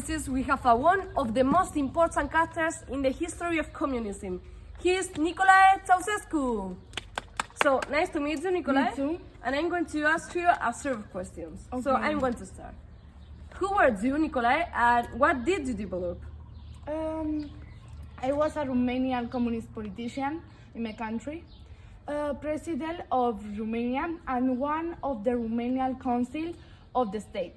places, we have one of the most important characters in the history of communism. He is Nicolae Ceaucescu. So, nice to meet you, Nicolae. Me too. And I'm going to ask you a set of questions. Okay. So, I'm going to start. Who were you, Nicolae, and what did you develop? I was a Romanian communist politician in my country, president of Romania and one of the Romanian Council of the State,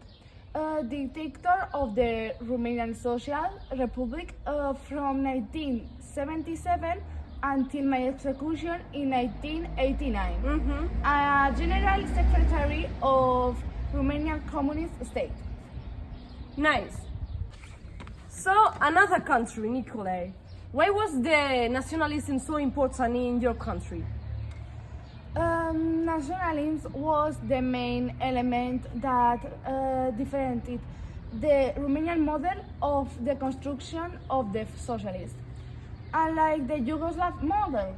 dictator of the Romanian Social Republic from 1977 until my execution in 1989, General Secretary of Romanian Communist State. Nice. So, another country, Nicolae. Why was the nationalism so important in your country? Nationalism was the main element that differentiated the Romanian model of the construction of the socialists, unlike the Yugoslav model,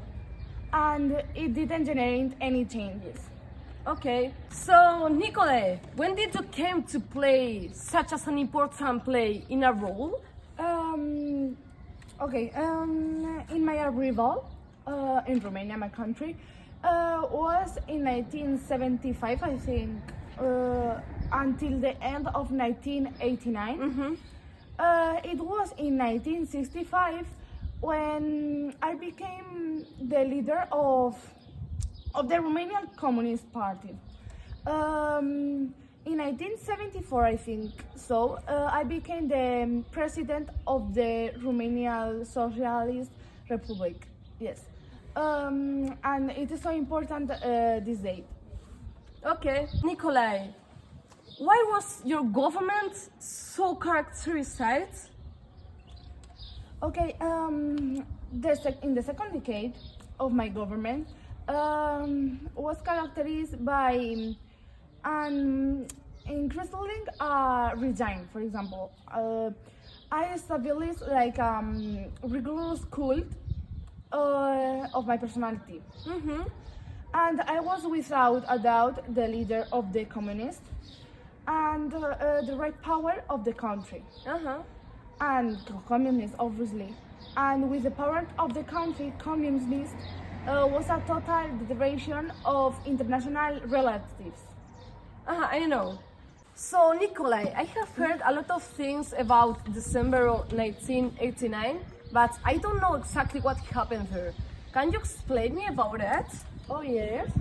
and it didn't generate any changes. Okay, so Nicolae, when did you came to play such as an important play in a role? In my arrival in Romania, my country, was in 1975, I think, until the end of 1989. It was in 1965 when I became the leader of the Romanian Communist Party. In 1974, I think so, I became the president of the Romanian Socialist Republic. Yes. And it is so important this date. Okay, Nicolae, why was your government so characterized? Okay, in the second decade of my government was characterized by an increasing regime. For example, I established like rigorous cult of my personality, and I was without a doubt the leader of the communists and the right power of the country, and communists obviously, and with the power of the country, communists was a total deterioration of international relatives. I know. So, Nicolae, I have heard a lot of things about December of 1989, but I don't know exactly what happened there. Can you explain me about it? Oh yes.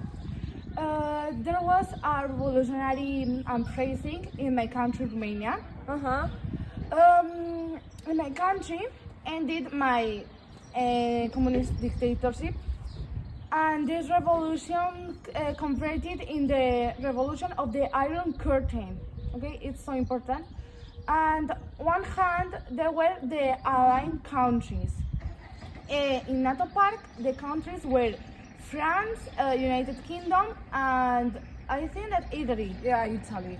There was a revolutionary uprising in my country, Romania. In my country ended my communist dictatorship, and this revolution converted in the revolution of the Iron Curtain. Okay, it's so important. And one hand, there were the allied countries. In NATO Park, the countries were France, United Kingdom, and I think that Italy. Yeah, Italy.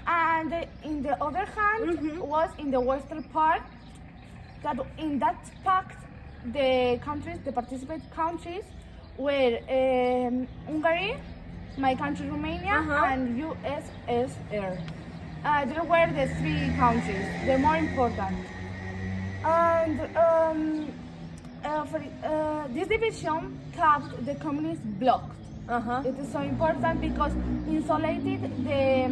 And in the other hand was in the Western part, that in that pact, the countries, the participant countries, were Hungary, my country Romania, and USSR. There were the three countries, the more important. And this division kept the communists blocked. It is so important because insulated the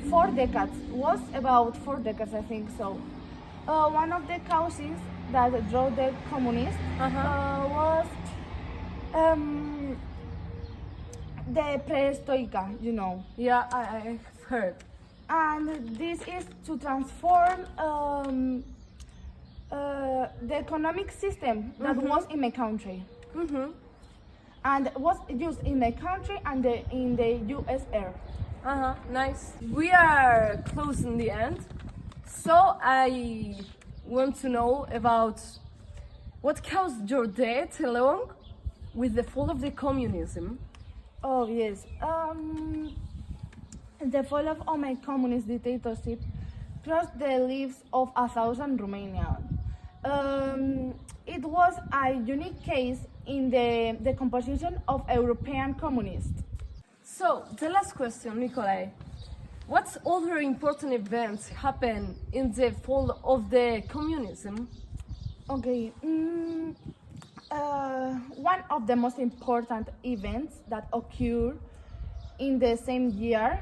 4 decades, was about 4 decades, I think so. One of the causes that drove the communists was the perestroika, you know. Yeah, I've heard. And this is to transform the economic system that was in my country. And was used in my country and in the USSR. Nice. We are close in the end. So I want to know about what caused your death along with the fall of the communism. Oh yes. The fall of my communist dictatorship crossed the lives of 1,000 Romanians. It was a unique case in the composition of European communists. So, the last question, Nicolae. what other important events happened in the fall of the communism? Okay. One of the most important events that occurred in the same year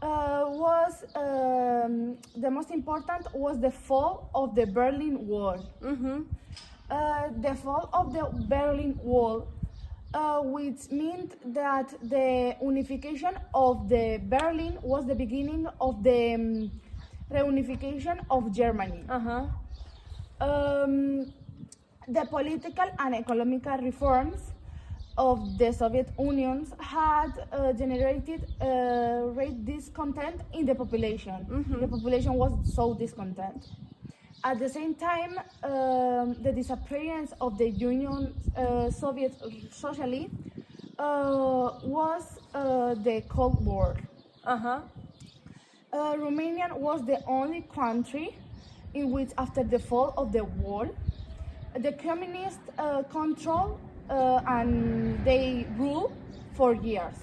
was the most important was the fall of the Berlin Wall. The fall of the Berlin Wall, which meant that the unification of the Berlin was the beginning of the reunification of Germany. The political and economical reforms of the Soviet Union had generated great discontent in the population. The population was so discontent. At the same time, the disappearance of the Union Soviet socially was the Cold War. Romania was the only country in which, after the fall of the wall, the communists control and they rule for years.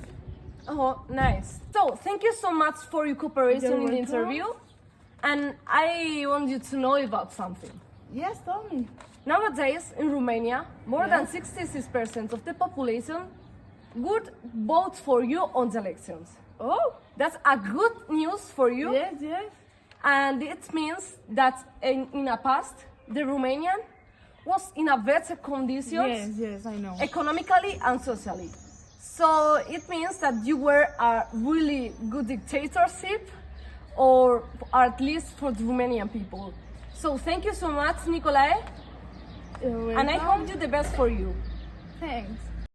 Oh, nice. So, thank you so much for your cooperation in the interview. And I want you to know about something. Yes, tell me. Nowadays, in Romania, more than 66% of the population would vote for you on the elections. Oh, That's a good news for you. yes, yes. And it means that in the past, the Romanian was in a better conditions Yes, I know. economically and socially. So it means that you were a really good dictatorship, or at least for the Romanian people. So thank you so much, Nicolae, You're and I welcome. hope you the best for you. Thanks.